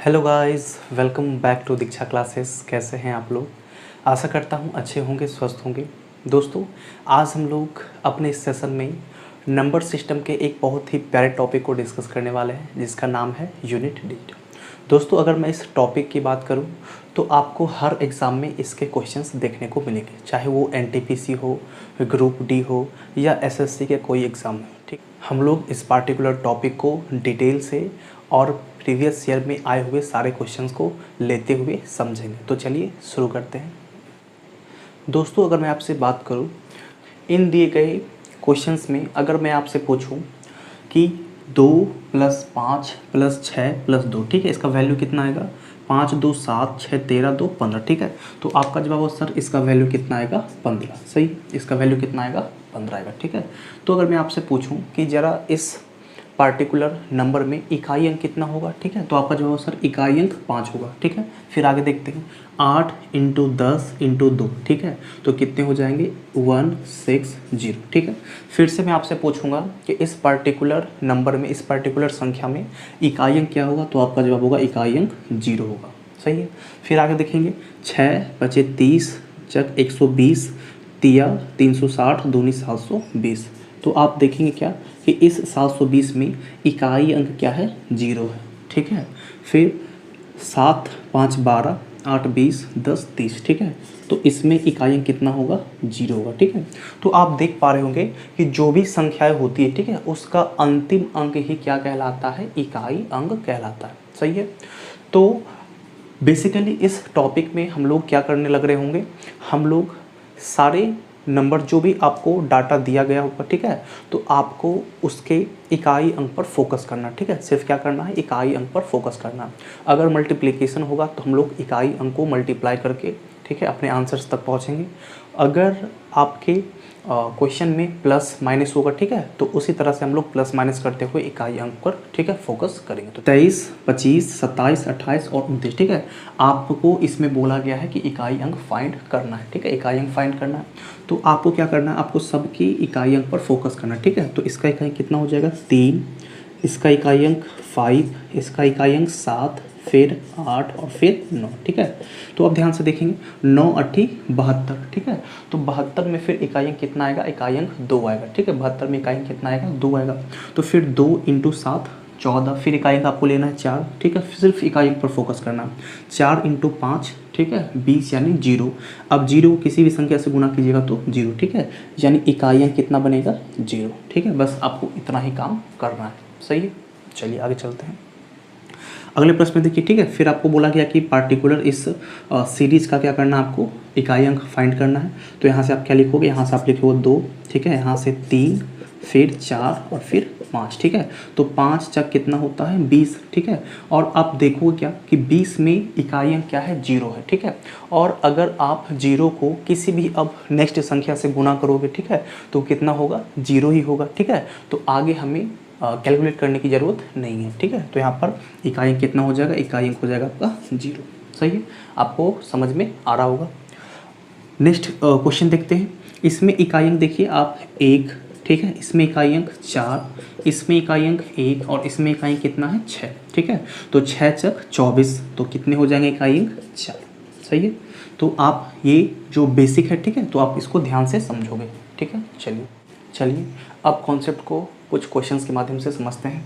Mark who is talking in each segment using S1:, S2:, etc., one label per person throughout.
S1: Hello guys, welcome back to Diksha classes. कैसे हैं आप लोग? आशा करता हूं अच्छे होंगे, स्वस्थ होंगे। दोस्तों, आज हम लोग अपने इस सेशन में नंबर सिस्टम के एक बहुत ही प्यारे टॉपिक को डिस्कस करने वाले हैं, जिसका नाम है यूनिट डिजिट। दोस्तों, अगर मैं इस टॉपिक की बात करूं तो आपको हर एग्ज़ाम में इसके क्वेश्चंस देखने को मिलेंगे, चाहे वो एनटीपीसी हो, ग्रुप डी हो या एसएससी के कोई एग्ज़ाम हो। ठीक, हम लोग इस पार्टिकुलर टॉपिक को डिटेल से और प्रीवियस ईयर में आए हुए सारे क्वेश्चंस को लेते हुए समझेंगे। तो चलिए शुरू करते हैं। दोस्तों, अगर मैं आपसे बात करूं, इन दिए गए क्वेश्चंस में अगर मैं आपसे पूछूं कि 2 + 5 + 6 + 2, ठीक है, इसका वैल्यू कितना आएगा? 5 2 7 6 13 2 15, ठीक है। तो आपका जवाब हो सर इसका वैल्यू कितना आएगा? 15। सही, इसका वैल्यू कितना आएगा? 15 आएगा, ठीक है। तो अगर मैं आपसे पूछूं कि ज़रा इस पार्टिकुलर नंबर में इकाई अंक कितना होगा, ठीक है, तो आपका जवाब सर इकाई अंक 5 होगा, ठीक है। फिर आगे देखते हैं, 8 × 10 × 2, ठीक है, तो कितने हो जाएंगे? 160, ठीक है। फिर से मैं आपसे पूछूंगा कि इस पार्टिकुलर नंबर में, इस पार्टिकुलर संख्या में इकाई अंक क्या होगा, तो आपका जवाब होगा इकाई अंक 0 होगा। सही है। फिर आगे देखेंगे, 6 × 30 = 120, तिया 360, दूनी 720। तो आप देखेंगे क्या कि इस 720 में इकाई अंक क्या है? 0 है, ठीक है। फिर 7 × 5 = 12, 8 × 20, 10 × 30, ठीक है। तो इसमें इकाई अंक कितना होगा? 0 होगा, ठीक है। तो आप देख पा रहे होंगे कि जो भी संख्याएं होती है, ठीक है, उसका अंतिम अंक ही क्या कहलाता है? इकाई अंक कहलाता है। सही है। तो बेसिकली इस टॉपिक में हम लोग क्या करने लग रहे होंगे, हम लोग सारे नंबर जो भी आपको डाटा दिया गया होगा, ठीक है, तो आपको उसके इकाई अंक पर फोकस करना, ठीक है। सिर्फ क्या करना है? इकाई अंक पर फोकस करना। अगर मल्टीप्लिकेशन होगा तो हम लोग इकाई अंक को मल्टीप्लाई करके, ठीक है, अपने आंसर्स तक पहुंचेंगे। अगर आपके क्वेश्चन में प्लस माइनस होगा, ठीक है, तो उसी तरह से हम लोग प्लस माइनस करते हुए इकाई अंक पर, ठीक है, फोकस करेंगे। तो 23, 25, 27, 28 और 29, ठीक है, आपको इसमें बोला गया है कि इकाई अंक फाइंड करना है, ठीक है, इकाई अंक फाइंड करना है। तो आपको क्या करना है? आपको सबकी इकाई अंक पर फोकस करना है, ठीक है। तो इसका इकाई कितना हो जाएगा? 3, इसका इकाई अंक 5, इसका इकाई अंक 7, फिर 8 और फिर 9, ठीक है। तो अब ध्यान से देखेंगे, 9 × 8 = 72, ठीक है। तो 72 में फिर इकाई अंक कितना आएगा? इकाई अंक 2 आएगा, ठीक है। 72 में इकाई अंक कितना आएगा? 2 आएगा। तो फिर 2 × 7 = 14, फिर इकाई अंक आपको लेना है 4, ठीक है, सिर्फ इकाई अंक पर फोकस करना है। 4 × 5, ठीक है, 20 यानी 0। अब 0 किसी भी संख्या से गुना कीजिएगा तो 0, ठीक है, यानी इकाई अंक कितना बनेगा? 0, ठीक है। बस आपको इतना ही काम करना है। सही है। चलिए आगे चलते हैं। अगले प्रश्न में देखिए, ठीक है, फिर आपको बोला गया कि पार्टिकुलर इस सीरीज़ का क्या करना है? आपको इकाई अंक फाइंड करना है। तो यहाँ से आप क्या लिखोगे? यहाँ से आप लिखोगे 2, ठीक है, यहाँ से 3, फिर 4 और फिर 5, ठीक है। तो 5 × कितना होता है? 20, ठीक है। और आप देखोगे क्या कि 20 में इकाई अंक क्या है? 0 है, ठीक है। और अगर आप 0 को किसी भी अब नेक्स्ट संख्या से गुना करोगे, ठीक है, तो कितना होगा? 0 ही होगा, ठीक है। तो आगे हमें कैलकुलेट करने की ज़रूरत नहीं है, ठीक है। तो यहाँ पर इकाई अंक कितना हो जाएगा? इकाई अंक हो जाएगा आपका 0। सही है, आपको समझ में आ रहा होगा। नेक्स्ट क्वेश्चन देखते हैं। इसमें इकाई अंक देखिए आप 1, ठीक है, इसमें इकाई अंक 4, इसमें इकाई अंक 1 और इसमें इकाई अंक कितना है? 6, ठीक है। तो 6 × 24, तो कितने हो जाएंगे इकाई अंक? 4। सही है। तो आप ये जो बेसिक है, ठीक है, तो आप इसको ध्यान से समझोगे, ठीक है। चलिए अब कॉन्सेप्ट को कुछ क्वेश्चंस के माध्यम से समझते हैं।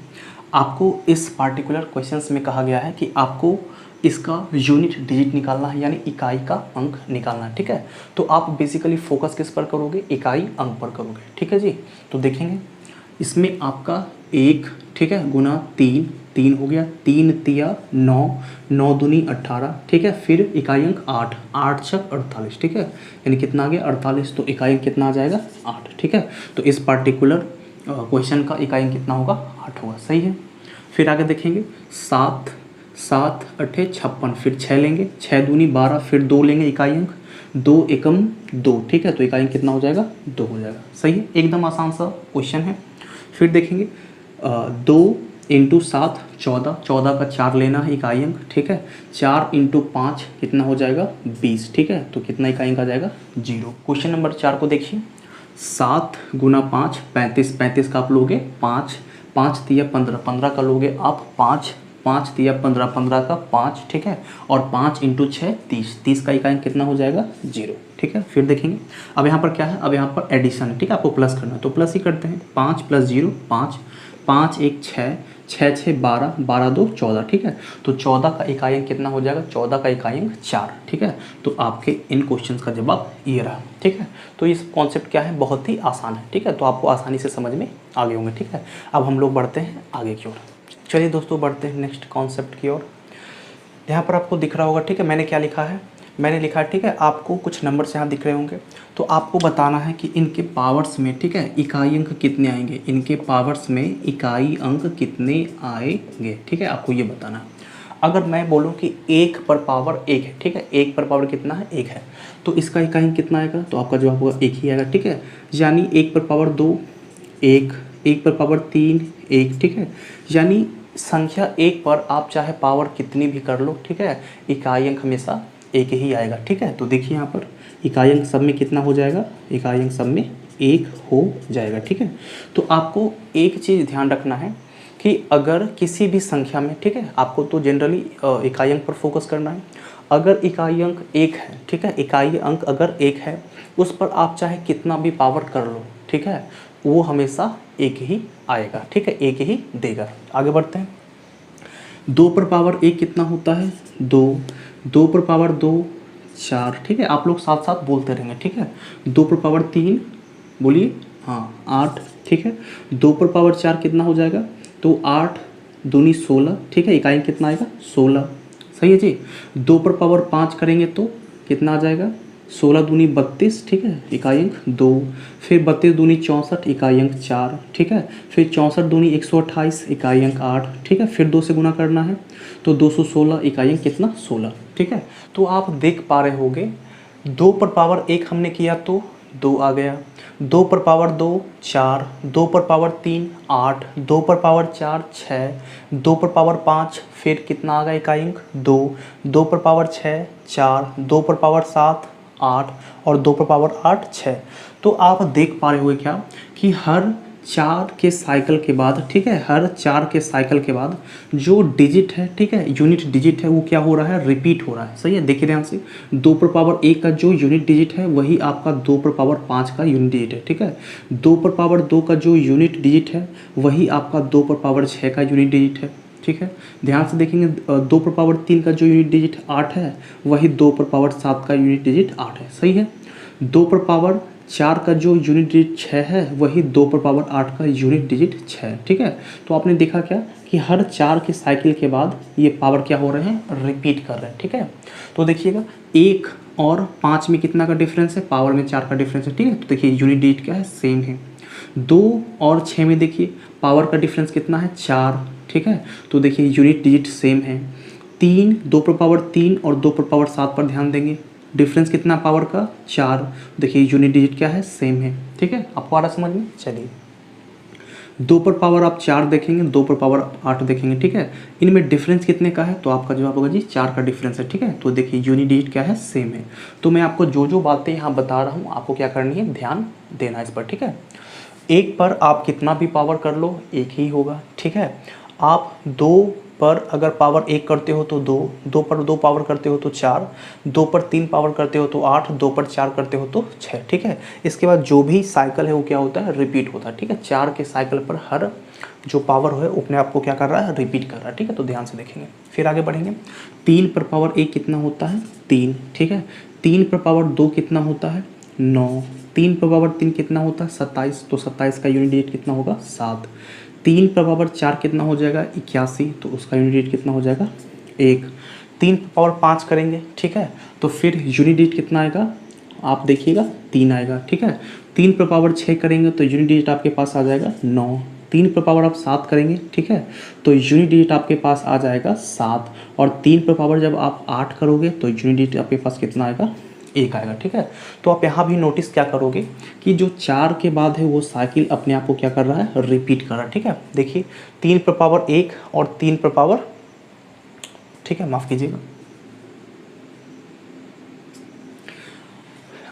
S1: आपको इस पार्टिकुलर क्वेश्चंस में कहा गया है कि आपको इसका यूनिट डिजिट निकालना है, यानी इकाई का अंक निकालना है, ठीक है। तो आप बेसिकली फोकस किस पर करोगे? इकाई अंक पर करोगे, ठीक है जी। तो देखेंगे इसमें आपका 1, ठीक है, गुना 3, 3 हो गया, 3 तिया 9, 9 दूनी 18, ठीक है। फिर इकाई अंक 8, 8 × 48, ठीक है, यानी कितना आ गया? 48। तो इकाई अंक कितना आ जाएगा? 8, ठीक है। तो इस पार्टिकुलर क्वेश्चन का इकाई अंक कितना होगा? 8 होगा। सही है। फिर आगे देखेंगे, 7, 7 × 8 = 56, फिर 6 लेंगे, 6 दूनी 12, फिर 2 लेंगे इकाई अंक, 2 एकम 2, ठीक है, तो इकाई अंक कितना हो जाएगा? 2 हो जाएगा। सही है, एकदम आसान सा क्वेश्चन है। फिर देखेंगे 2 × 7 = 14, 14 का 4 लेना है इकाई अंक, ठीक है। 4 × 5 कितना हो जाएगा? 20, ठीक है, तो कितना इकाई अंक आ जाएगा? 0। क्वेश्चन नंबर 4 को देखिए, 7 × 5 = 35, 35 का आप लोगे 5, 5 तिया 15, 15 का लोगे आप 5, 5 दिया 15, 15 का 5, ठीक है, और 5 इंटू 6 30, 30 का इकाई कितना हो जाएगा 0, ठीक है। फिर देखेंगे अब यहाँ पर क्या है, अब यहाँ पर एडिशन है, ठीक है, आपको प्लस करना है तो प्लस ही करते हैं। 5 + 0 5, 5 1 6, 6 6 12, 12 2 14, ठीक है। तो 14 का इकाई अंक कितना हो जाएगा, 14 का इकाई अंक 4, ठीक है। तो आपके इन क्वेश्चन का जवाब ये रहा, ठीक है। तो इस कॉन्सेप्ट क्या है, बहुत ही आसान है, ठीक है, तो आपको आसानी से समझ में आ गए होंगे, ठीक है। अब हम लोग बढ़ते हैं आगे की ओर। चलिए दोस्तों बढ़ते हैं नेक्स्ट कॉन्सेप्ट की ओर। यहाँ पर आपको दिख रहा होगा, ठीक है, मैंने क्या लिखा है, मैंने लिखा है, ठीक है, आपको कुछ नंबर्स यहाँ दिख रहे होंगे, तो आपको बताना है कि इनके पावर्स में, ठीक है, इकाई अंक कितने आएंगे, इनके पावर्स में इकाई अंक कितने आएंगे, ठीक है, आपको ये बताना है। अगर मैं बोलूँ कि 1 पर पावर 1 है, ठीक है, 1 पर पावर कितना है 1 है, तो इसका इकाई अंक कितना आएगा, तो आपका जवाब होगा 1 ही आएगा, ठीक है। यानी 1 पर पावर 2 1, 1 पर पावर 3 1, ठीक है। यानी संख्या 1 पर आप चाहे पावर कितनी भी कर लो, ठीक है, इकाई अंक हमेशा 1 ही आएगा, ठीक है। तो देखिए यहाँ पर इकाई अंक सब में कितना हो जाएगा, इकाई अंक सब में 1 हो जाएगा, ठीक है। तो आपको एक चीज़ ध्यान रखना है कि अगर किसी भी संख्या में, ठीक है, आपको तो जनरली इकाई अंक पर फोकस करना है। अगर इकाई अंक 1 है, ठीक है, इकाई अंक अगर 1 है, उस पर आप चाहे कितना भी पावर कर लो, ठीक है, वो हमेशा 1 ही आएगा, ठीक है, 1 ही देगा। आगे बढ़ते हैं। 2 पर पावर 1 कितना होता है 2, 2 पर पावर 2 4, ठीक है, आप लोग साथ साथ बोलते रहेंगे, ठीक है। 2 पर पावर 3 बोलिए, हाँ 8, ठीक है। 2 पर पावर 4 कितना हो जाएगा, तो 8 दूनी 16, ठीक है, इकाई कितना आएगा 16, सही है जी। 2 पर पावर 5 करेंगे तो कितना आ जाएगा, 16 दूनी 32, ठीक है, इकाई अंक 2, फिर 32 दूनी 64, इकाई अंक 4, ठीक है, फिर 64 दूनी 128, इकाई अंक 8, ठीक है, फिर 2 से गुना करना है तो 216, इकाई अंक कितना 16, ठीक है। तो आप देख पा रहे होंगे 2 पर पावर 1 हमने किया तो 2 आ गया, 2 पर पावर 2 4, 2 पर पावर 3 8, 2 पर पावर 4 6, 2 पर पावर 5 फिर कितना आ गया इकाई अंक 2, 2 पर पावर 6 4, 2 पर पावर 7 8 और 2 पर पावर 8 6। तो आप देख पा रहे होंगे क्या कि हर 4 के साइकिल के बाद, ठीक है, हर 4 के साइकिल के बाद जो डिजिट है, ठीक है, यूनिट डिजिट है, वो क्या हो रहा है, रिपीट हो रहा है, सही है। देखिए ध्यान से 2 पर पावर 1 का जो यूनिट डिजिट है वही आपका 2 पर पावर 5 का यूनिट डिजिट है, ठीक है। 2 पर पावर 2 का जो यूनिट डिजिट है वही आपका 2 पर पावर 6 का यूनिट डिजिट है, ठीक है। ध्यान से देखेंगे 2 पर पावर 3 का जो यूनिट डिजिट 8 है वही 2 पर पावर 7 का यूनिट डिजिट 8 है, सही है। 2 पर पावर 4 का जो यूनिट डिजिट 6 है वही 2 पर पावर 8 का यूनिट डिजिट 6, ठीक है। तो आपने देखा क्या कि हर 4 के साइकिल के बाद ये पावर क्या हो रहे हैं, रिपीट कर रहे हैं, ठीक है। तो देखिएगा 1 और 5 में कितना का डिफरेंस है, पावर में 4 का डिफरेंस है, ठीक है। तो देखिए यूनिट डिजिट क्या है, सेम है। 2 और 6 में देखिए पावर का डिफरेंस कितना है 4, ठीक है। तो देखिए यूनिट डिजिट सेम है। 3 2 पर पावर 3 और 2 पर पावर 7 पर ध्यान देंगे, डिफरेंस कितना पावर का 4, देखिए यूनिट डिजिट क्या है, सेम है, ठीक है। आपको आ रहा समझ में, चलिए 2 पर पावर आप 4 देखेंगे, 2 पर पावर 8 देखेंगे, ठीक है। इनमें डिफरेंस कितने का है, तो आपका जवाब होगा जी 4 का डिफरेंस है, ठीक है। तो देखिए यूनिट डिजिट क्या है, सेम है। तो मैं आपको जो जो बातें यहाँ बता रहा हूँ आपको क्या करनी है, ध्यान देना है इस पर, ठीक है। 1 पर आप कितना भी पावर कर लो 1 ही होगा, ठीक है। आप 2 पर अगर पावर 1 करते हो तो 2, 2 पर 2 पावर करते हो तो 4, 2 पर 3 पावर करते हो तो 8, 2 पर 4 करते हो तो 6, ठीक है। इसके बाद जो भी साइकिल है वो क्या होता है, रिपीट होता है, ठीक है। 4 के साइकिल पर हर जो पावर है अपने आप को क्या कर रहा है, रिपीट कर रहा है, ठीक है। तो ध्यान से देखेंगे, फिर आगे बढ़ेंगे। 3 पर पावर 1 कितना होता है 3, ठीक है। 3 पर पावर 2 कितना होता है 9, 3 पर पावर 3 कितना होता है 27, तो 27 का यूनिट डिजिट कितना होगा 7। 3 पर पावर 4 कितना हो जाएगा 81, तो उसका यूनिट डिजिट कितना हो जाएगा 1। 3 पर पावर 5 करेंगे, ठीक है, तो फिर यूनिट डिजिट कितना आएगा, आप देखिएगा 3 आएगा, ठीक है। 3 पर पावर 6 करेंगे तो यूनिट डिजिट आपके पास आ जाएगा 9। 3 पर पावर आप 7 करेंगे, ठीक है, तो यूनिट डिजिट आपके पास आ जाएगा 7। और 3 पर पावर जब आप 8 करोगे तो यूनिट डिजिट आपके पास कितना आएगा 1 आएगा, ठीक है। तो आप यहाँ भी नोटिस क्या करोगे कि जो 4 के बाद है वो साइकिल अपने आप को क्या कर रहा है, रिपीट कर रहा है, ठीक है। देखिए 3 पर पावर 1 और 3 पर पावर, ठीक है, माफ़ कीजिएगा,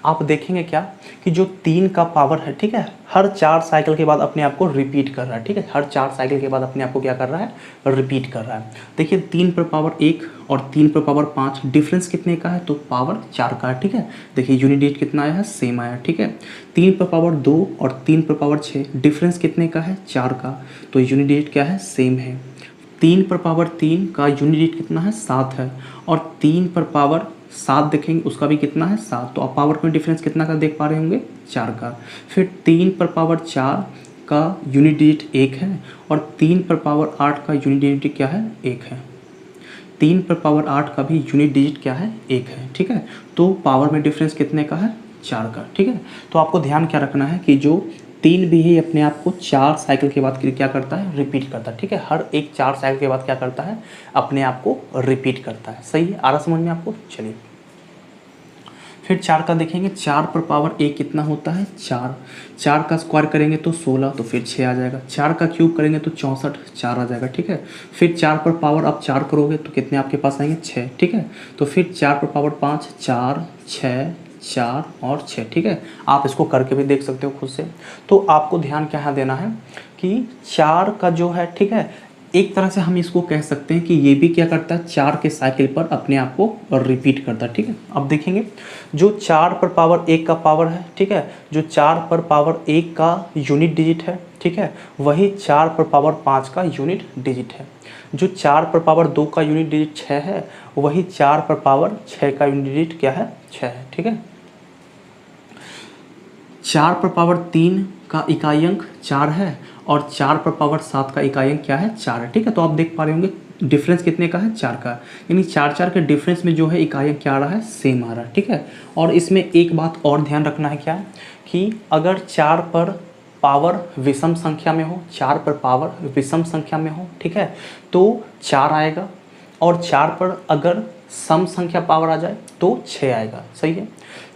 S1: आप देखेंगे क्या कि जो 3 का पावर है, ठीक है, हर 4 साइकिल के बाद अपने आप को रिपीट कर रहा है, ठीक है, हर 4 साइकिल के बाद अपने आप को क्या कर रहा है, रिपीट कर रहा है। देखिए 3 पर पावर 1 और 3 पर पावर 5 डिफरेंस कितने का है, तो पावर 4 का है, ठीक है। देखिए यूनिट डिजिट कितना आया है, सेम आया, ठीक है। 3 पर पावर 2 और 3 पर पावर 6 डिफरेंस कितने का है, 4 का, तो यूनिट डिजिट क्या है, सेम है। 3 पर पावर 3 का यूनिट डिजिट कितना है, 7 है, और 3 पर पावर 7 देखेंगे उसका भी कितना है, 7, तो आप पावर में डिफरेंस कितना का देख पा रहे होंगे, 4 का। फिर 3 पर पावर 4 का यूनिट डिजिट 1 है, और 3 पर पावर 8 का यूनिट डिजिट क्या है, 1 है। 3 पर पावर 8 का भी यूनिट डिजिट क्या है, 1 है, ठीक है। तो पावर में डिफरेंस कितने का है, 4 का, ठीक है। तो आपको ध्यान क्या रखना है कि जो 3 भी है अपने आप को 4 साइकिल के बाद क्या करता है, रिपीट करता है, ठीक है। हर एक 4 साइकिल के बाद क्या करता है, अपने आप को रिपीट करता है। सही है, आ रहा समझ में आपको। चलिए फिर 4 का देखेंगे, 4 पर पावर 1 कितना होता है, 4, 4 का स्क्वायर करेंगे तो 16, तो फिर 6 आ जाएगा। 4 का क्यूब करेंगे तो 64, 4 आ जाएगा, ठीक है। फिर 4 पर पावर आप 4 करोगे तो कितने आपके पास आएंगे, 6, ठीक है। तो फिर 4 पर पावर 5, 4, 6, 4 और 6, ठीक है। आप इसको करके भी देख सकते हो खुद से। तो आपको ध्यान क्या देना है कि 4 का जो है, ठीक है, एक तरह से हम इसको कह सकते हैं कि ये भी क्या करता है, 4 के साइकिल पर अपने आप को रिपीट करता है, ठीक है। अब देखेंगे जो 4 पर पावर 1 का पावर है, ठीक है, जो 4 पर पावर 1 का यूनिट डिजिट है, ठीक है, वही 4 पर पावर 5 का यूनिट डिजिट है। जो 4 पर पावर 2 का यूनिट डिजिट 6 है, वही 4 पर पावर 6 का यूनिट डिजिट क्या है, 6 है, ठीक है। 4 पर पावर 3 का इकाई अंक 4 है, और 4 पर पावर 7 का इकाई अंक क्या है, 4 है, ठीक है। तो आप देख पा रहे होंगे डिफरेंस कितने का है, 4 का, यानी 4 के डिफरेंस में जो है इकाई अंक क्या आ रहा है, सेम आ रहा है, ठीक है। और इसमें एक बात और ध्यान रखना है क्या कि अगर 4 पर पावर विषम संख्या में हो, 4 पर पावर विषम संख्या में हो, ठीक है, तो 4 आएगा, और 4 पर अगर सम संख्या पावर आ जाए तो 6 आएगा। सही है,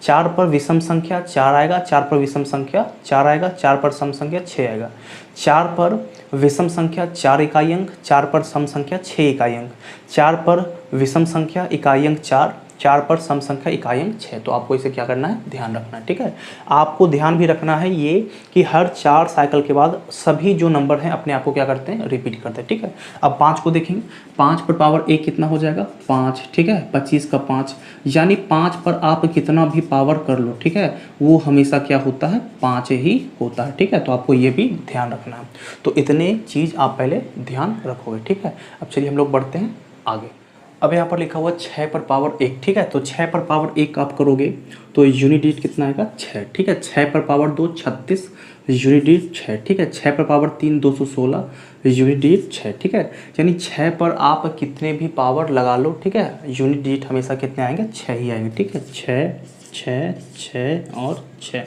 S1: 4 पर विषम संख्या 4 आएगा, 4 पर विषम संख्या 4 आएगा, 4 पर सम संख्या 6 आएगा। 4 पर विषम संख्या 4 इकाई अंक, 4 पर सम संख्या 6 इकाई अंक, 4 पर विषम संख्या इकाई अंक 4, 4 पर सम संख्या इकाई अंक 6। तो आपको इसे क्या करना है, ध्यान रखना है, ठीक है। आपको ध्यान भी रखना है ये कि हर 4 साइकिल के बाद सभी जो नंबर हैं अपने आप को क्या करते हैं, रिपीट करते हैं, ठीक है। अब 5 को देखेंगे, 5 पर पावर 1 कितना हो जाएगा, 5, ठीक है, 25 का 5, यानी 5 पर आप कितना भी पावर कर लो, ठीक है, वो हमेशा क्या होता है, 5 ही होता है, ठीक है। तो आपको ये भी ध्यान रखना है। तो इतने चीज़ आप पहले ध्यान रखोगे, ठीक है। अब चलिए हम लोग बढ़ते हैं आगे। अब यहाँ पर लिखा हुआ 6 पर पावर 1, ठीक है, तो 6 पर पावर 1 आप करोगे तो यूनिट डिजिट कितना आएगा, 6, ठीक है। 6 पर पावर 2 36, यूनिट डिजिट 6, ठीक है। 6 पर पावर 3 216, यूनिट डिजिट 6, ठीक है। यानी 6 पर आप कितने भी पावर लगा लो, ठीक है, यूनिट डिजिट हमेशा कितने आएंगे, 6 ही आएंगे, ठीक है। 6 6 6 और 6,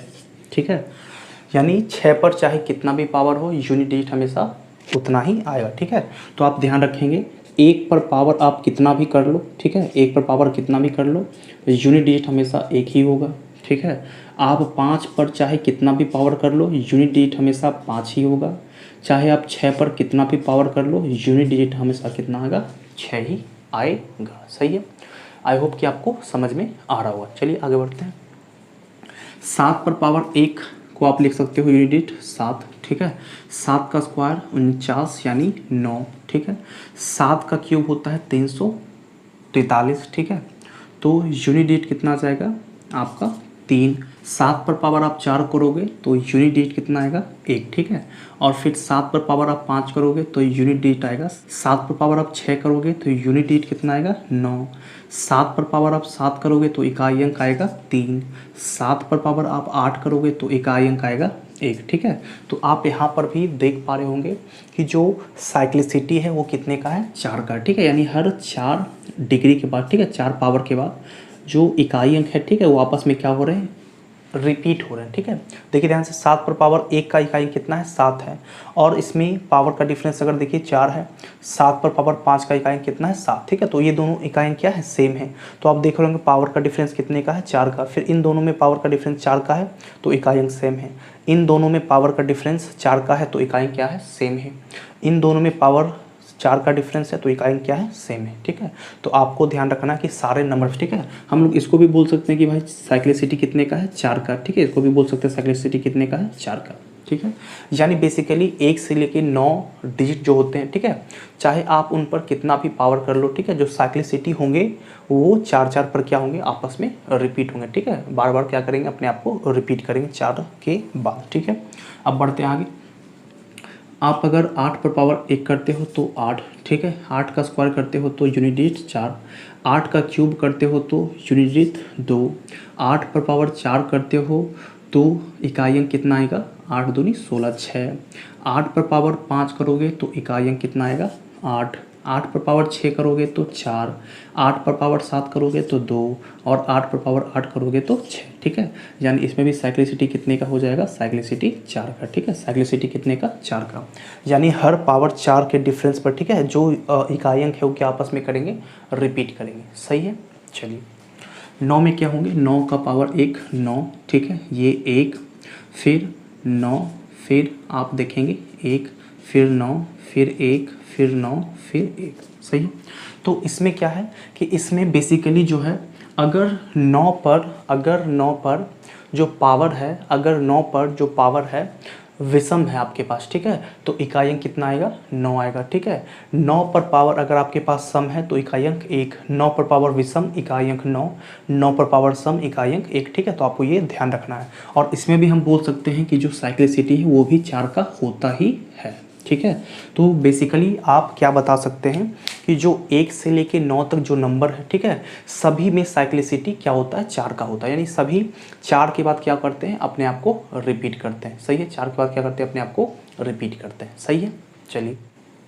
S1: ठीक है। यानी 6 पर चाहे कितना भी पावर हो, यूनिट डिजिट हमेशा उतना ही आएगा, ठीक है। तो आप ध्यान रखेंगे 1 पर पावर आप कितना भी कर लो, ठीक है, 1 पर पावर कितना भी कर लो, यूनिट डिजिट हमेशा 1 ही होगा, ठीक है। आप 5 पर चाहे कितना भी पावर कर लो, यूनिट डिजिट हमेशा 5 ही होगा। चाहे आप 6 पर कितना भी पावर कर लो, यूनिट डिजिट हमेशा कितना आएगा, 6 ही आएगा। सही है, आई होप कि आपको समझ में आ रहा होगा। चलिए आगे बढ़ते हैं। 7 पर पावर 1 को आप लिख सकते हो यूनिट डिजिट 7, ठीक है। 7 का स्क्वायर 49 यानी 9, ठीक है। 7 का क्यूब होता है 343, ठीक है। तो यूनिट डिजिट कितना आ जाएगा आपका 3। 7 पर पावर आप 4 करोगे तो यूनिट डिजिट कितना आएगा 1, ठीक है। और फिर 7 पर पावर आप 5 करोगे तो यूनिट डिजिट आएगा 7 पर पावर आप 6 करोगे तो यूनिट डिजिट कितना आएगा 9। 7 पर पावर आप 7 करोगे तो इकाई अंक आएगा 3। 7 पर पावर आप 8 करोगे तो इकाई अंक आएगा 1, ठीक है। तो आप यहाँ पर भी देख पा रहे होंगे कि जो साइक्लिसिटी है वो कितने का है, 4 का, ठीक है। यानी हर 4 डिग्री के बाद, ठीक है, 4 पावर के बाद जो इकाई अंक है, ठीक है, वो आपस में क्या हो रहे हैं, रिपीट हो रहे हैं, ठीक है। देखिए ध्यान से 7 पर पावर 1 का इकाई कितना है, 7 है, और इसमें पावर का डिफरेंस अगर देखिए 4 है। 7 पर पावर 5 का इकाई कितना है, 7, ठीक है। तो ये दोनों इकाई क्या है, सेम है। तो आप देख रहे होंगे पावर का डिफरेंस कितने का है, 4 का। फिर इन दोनों में पावर का डिफरेंस 4 का है तो इकाई अंक सेम है। इन दोनों में पावर का डिफरेंस 4 का है तो इकाई क्या है, सेम है। इन दोनों में पावर 4 का डिफरेंस है तो इकाई अंक क्या है, सेम है। ठीक है, तो आपको ध्यान रखना है कि सारे नंबर, ठीक है, हम लोग इसको भी बोल सकते हैं कि भाई साइक्लिसिटी कितने का है, 4 का। ठीक है, इसको भी बोल सकते हैं साइक्लिसिटी कितने का है, 4 का। ठीक है, यानी बेसिकली 1 से लेके 9 डिजिट जो होते हैं, ठीक है, चाहे आप उन पर कितना भी पावर कर लो, ठीक है, जो साइक्लिसिटी होंगे वो 4 पर क्या होंगे, आपस में रिपीट होंगे। ठीक है, बार बार क्या करेंगे, अपने आप को रिपीट करेंगे 4 के बाद। ठीक है, अब बढ़ते हैं आगे। आप अगर 8 पर पावर 1 करते हो तो 8, ठीक है, 8 का स्क्वायर करते हो तो यूनिट डिजिट 4, 8 का क्यूब करते हो तो यूनिट डिजिट 2, 8 पर पावर 4 करते हो तो इकाई अंक कितना आएगा, 8 दूनी 16, 6, 8 पर पावर 5 करोगे तो इकाई अंक कितना आएगा, 8, 8 पर पावर 6 करोगे तो 4, 8 पर पावर 7 करोगे तो 2, और 8 पर पावर 8 करोगे तो 6। ठीक है, यानी इसमें भी साइक्लिसिटी कितने का हो जाएगा, साइक्लिसिटी 4 का। ठीक है, साइक्लिसिटी कितने का, 4 का, यानी हर पावर 4 के डिफरेंस पर, ठीक है, जो इकाई अंक है वो क्या आपस में करेंगे, रिपीट करेंगे। सही है, चलिए 9 में क्या होंगे, 9 का पावर 1 9, ठीक है, ये 1, फिर 9, फिर आप देखेंगे 1, फिर 9, फिर 1, फिर 9, फिर 1। सही है, तो इसमें क्या है कि इसमें बेसिकली जो है अगर 9 पर जो पावर है, अगर 9 पर जो पावर है विषम है आपके पास, ठीक है, तो इकाई अंक कितना आएगा, 9 आएगा। ठीक है, 9 पर पावर अगर आपके पास सम है तो इकाई अंक 1, 9 पर पावर विषम इकाई अंक 9, 9 पर पावर सम इकाई अंक 1। ठीक है, तो आपको ये ध्यान रखना है। और इसमें भी हम बोल सकते हैं कि जो साइक्लिसिटी है वो भी 4 का होता ही है। ठीक है, तो बेसिकली आप क्या बता सकते हैं कि जो 1 से लेके 9 तक जो नंबर है, ठीक है, सभी में साइक्लिसिटी क्या होता है, 4 का होता है। यानी सभी 4 के बाद क्या करते हैं, अपने आप को रिपीट करते हैं। सही है, 4 के बाद क्या करते हैं, अपने आप को रिपीट करते हैं। सही है,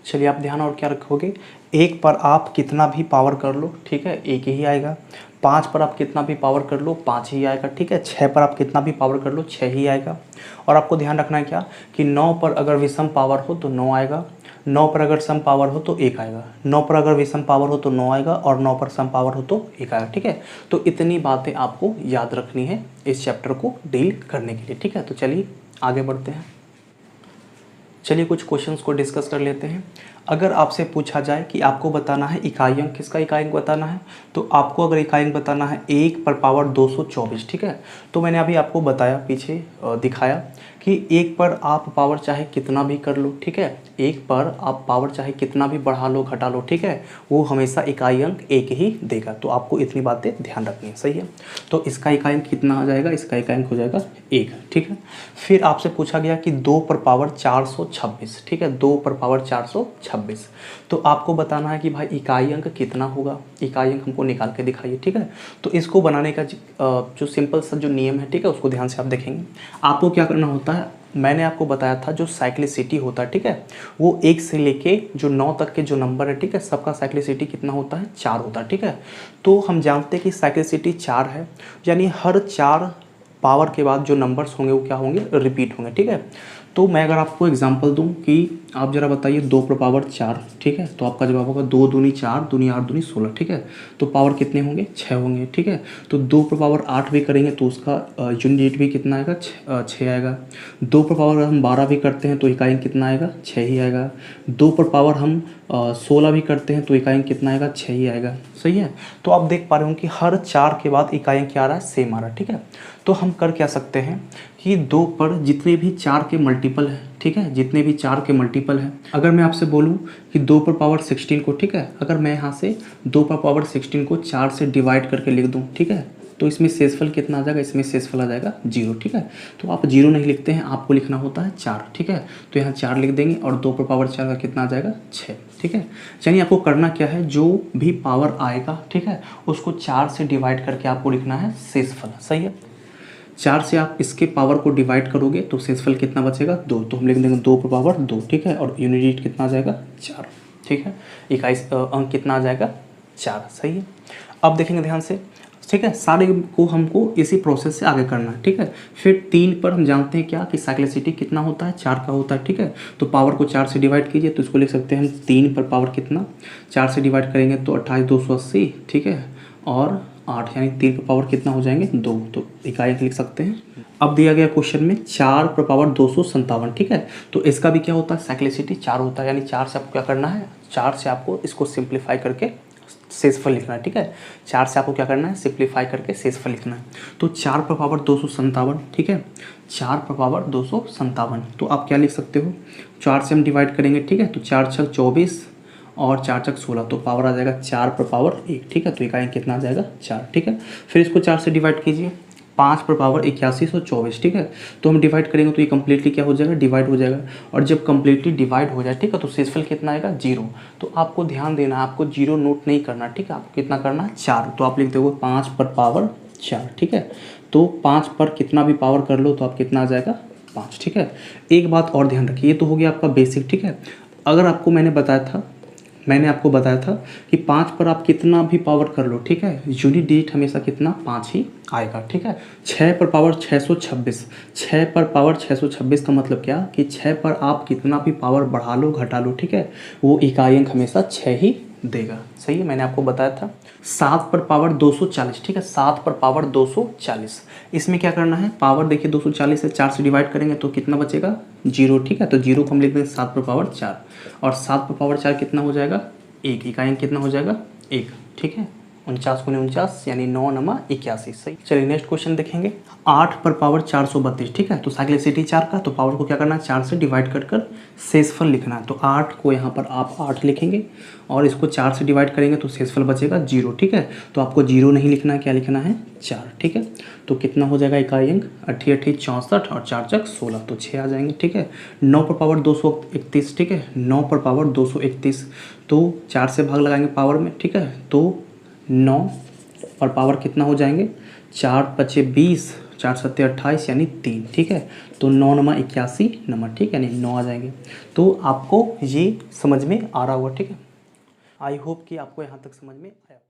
S1: चलिए आप ध्यान और क्या रखोगे, 1 पर आप कितना भी पावर कर लो, ठीक है, 1 ही आएगा। 5 पर आप कितना भी पावर कर लो, 5 ही आएगा। ठीक है, 6 पर आप कितना भी पावर कर लो, 6 ही आएगा। और आपको ध्यान रखना है क्या कि 9 पर अगर विषम पावर हो तो 9 आएगा, 9 पर अगर सम पावर हो तो 1 आएगा, 9 पर अगर विषम पावर हो तो 9 आएगा, और 9 पर सम पावर हो तो 1 आएगा। ठीक है, तो इतनी बातें आपको याद रखनी है इस चैप्टर को डील करने के लिए। ठीक है, तो चलिए आगे बढ़ते हैं। चलिए कुछ क्वेश्चंस को डिस्कस कर लेते हैं। अगर आपसे पूछा जाए कि आपको बताना है इकाई अंक, किसका इकाई अंक बताना है, तो आपको अगर इकाई अंक बताना है 1 पर पावर 224, ठीक है, तो मैंने अभी आपको बताया, पीछे दिखाया कि 1 पर आप पावर चाहे कितना भी कर लो, ठीक है, 1 पर आप पावर चाहे कितना भी बढ़ा लो घटा लो, ठीक है, वो हमेशा इकाई अंक 1 ही देगा। तो आपको इतनी बातें ध्यान रखनी है। सही है, तो इसका इकाई अंक कितना आ जाएगा, इसका इकाई अंक हो जाएगा 1। ठीक है, फिर आपसे पूछा गया कि 2 पर पावर 426, ठीक है, 2 पर पावर 426, तो आपको बताना है कि भाई इकाई अंक कितना होगा, इकाई अंक हमको निकाल के दिखाइए। ठीक है, तो इसको बनाने का जो सिंपल सा जो नियम है, ठीक है, उसको ध्यान से आप देखेंगे। आपको क्या करना होता है, मैंने आपको बताया था जो साइक्लिसिटी होता है, ठीक है, वो 1 से लेके जो 9 तक के जो नंबर है, ठीक है, सबका साइक्लिसिटी कितना होता है, 4 होता है। ठीक है, तो हम जानते हैं कि साइक्लिसिटी 4 है, यानी हर 4 पावर के बाद जो नंबर्स होंगे वो क्या होंगे, रिपीट होंगे। ठीक है, तो मैं अगर आपको एग्जांपल दूं कि आप ज़रा बताइए 2 पर पावर 4, ठीक है, तो आपका जवाब होगा 2 दूनी 4, दूनी 8 दूनी 16। ठीक है, तो पावर कितने होंगे, 6 होंगे। ठीक है, तो 2 पर पावर 8 भी करेंगे तो उसका यूनिट भी कितना आएगा, 6 आएगा। 2 पर पावर हम 12 भी करते हैं तो इकाई अंक कितना आएगा, 6 ही आएगा। 2 पर पावर हम 16 भी करते हैं तो इकाई अंक कितना आएगा, 6 ही आएगा। सही है, तो आप देख पा रहे हो कि हर 4 के बाद इकाई अंक क्या आ रहा है, सेम आ रहा है। ठीक है, तो हम कर क्या सकते हैं कि 2 पर जितने भी 4 के मल्टीपल है, ठीक है, जितने भी 4 के मल्टीपल है, अगर मैं आपसे बोलूं कि 2 पर पावर 16 को, ठीक है, अगर मैं यहाँ से 2 पर पावर 16 को 4 से डिवाइड करके लिख दूं, ठीक है, तो इसमें शेषफल कितना आ जाएगा, इसमें शेषफल आ जाएगा 0। ठीक है, तो आप 0 नहीं लिखते हैं, आपको लिखना होता है 4। ठीक है, तो यहाँ 4 लिख देंगे और 2 पर पावर 4 का कितना आ जाएगा, 6। ठीक है, यानी आपको करना क्या है, जो भी पावर आएगा, ठीक है, उसको 4 से डिवाइड करके आपको लिखना है शेषफल। सही है, 4 से आप इसके पावर को डिवाइड करोगे तो शेषफल कितना बचेगा, 2, तो हम लिख देंगे 2 पर पावर 2। ठीक है, और यूनिट कितना आ जाएगा, 4। ठीक है, इकाई अंक कितना आ जाएगा, 4। सही है, अब देखेंगे ध्यान से। ठीक है, सारे को हमको इसी प्रोसेस से आगे करना है। ठीक है, फिर 3 पर हम जानते हैं क्या कि साइक्लिसिटी कितना होता है, 4 का होता है। ठीक है, तो पावर को 4 से डिवाइड कीजिए तो इसको लिख सकते हैं हम 3 पर पावर कितना, 4 से डिवाइड करेंगे तो 28 280। ठीक है, और 8 यानी 3 पर पावर कितना हो जाएंगे 2, तो इकाई लिख सकते हैं। अब दिया गया क्वेश्चन में 4 पर पावर 257, ठीक है। तो इसका भी क्या होता है, साइक्लिसिटी 4 होता है, यानी 4 से आपको क्या करना है, 4 से आपको इसको सिंप्लीफाई करके शेषफल लिखना है, ठीक है। 4 से आपको क्या करना है, सिंप्लीफाई करके शेषफल लिखना है। तो 4 पर पावर 257, ठीक है, 4 पर पावर 257, तो आप क्या लिख सकते हो, 4 से हम डिवाइड करेंगे, ठीक है। तो 4 छक 24 और 4 छक 16, तो पावर आ जाएगा 4 पर पावर 1, ठीक है। तो इकाई कितना आ जाएगा 4, ठीक है। फिर इसको 4 से डिवाइड कीजिए, 5 पर पावर 8124, ठीक है। तो हम डिवाइड करेंगे तो ये कम्प्लीटली क्या हो जाएगा, डिवाइड हो जाएगा। और जब कम्प्लीटली डिवाइड हो जाए, ठीक है, तो शेषफल कितना आएगा 0। तो आपको ध्यान देना है, आपको 0 नोट नहीं करना, ठीक है। आपको कितना करना है 4, तो आप लिख दोगे 5 पर पावर 4, ठीक है। तो 5 पर कितना भी पावर कर लो तो आप कितना आ जाएगा 5, ठीक है। एक बात और ध्यान रखिए, ये तो हो गया आपका बेसिक, ठीक है। अगर आपको मैंने आपको बताया था कि 5 पर आप कितना भी पावर कर लो, ठीक है, यूनिट डिजिट हमेशा कितना 5 ही आएगा, ठीक है। 6 पर पावर 626, 6 पर पावर 626 का मतलब क्या कि 6 पर आप कितना भी पावर बढ़ा लो घटा लो, ठीक है, वो इकाई अंक हमेशा 6 ही देगा, सही है, मैंने आपको बताया था। 7 पर पावर 240, ठीक है, 7 पर पावर 240, इसमें क्या करना है, पावर देखिए 240 है, 4 से डिवाइड करेंगे तो कितना बचेगा 0, ठीक है। तो 0 को हम लिख देंगे 7 पर पावर 4, और 7 पर पावर 4 कितना हो जाएगा 1, इकाई अंक कितना हो जाएगा 1, ठीक है। 49 गुने 49 यानी 9 नमा 81, सही। चलिए नेक्स्ट क्वेश्चन देखेंगे। 8 पर पावर 432, ठीक है। तो साइक्लिसिटी 4 का, तो पावर को क्या करना है 4 से डिवाइड कर शेषफल लिखना है। तो 8 को यहाँ पर आप 8 लिखेंगे और इसको 4 से डिवाइड करेंगे तो शेषफल बचेगा 0, ठीक है। तो आपको 0 नहीं लिखना है, क्या लिखना है 4, ठीक है। तो कितना हो जाएगा इकाई अंक 8 8 64 और 4 चक 16, तो 6 आ जाएंगे, ठीक है। 9 पर पावर 231, ठीक है, 9 पर पावर 231, तो 4 से भाग लगाएंगे पावर में, ठीक है। तो 9 और पावर कितना हो जाएंगे 4 पचे 20, 4 सत्ते 28 यानी 3, ठीक है। तो 9 नमा 81 नंबर, ठीक है, यानी 9 आ जाएंगे। तो आपको ये समझ में आ रहा होगा, ठीक है। आई होप कि आपको यहाँ तक समझ में आया।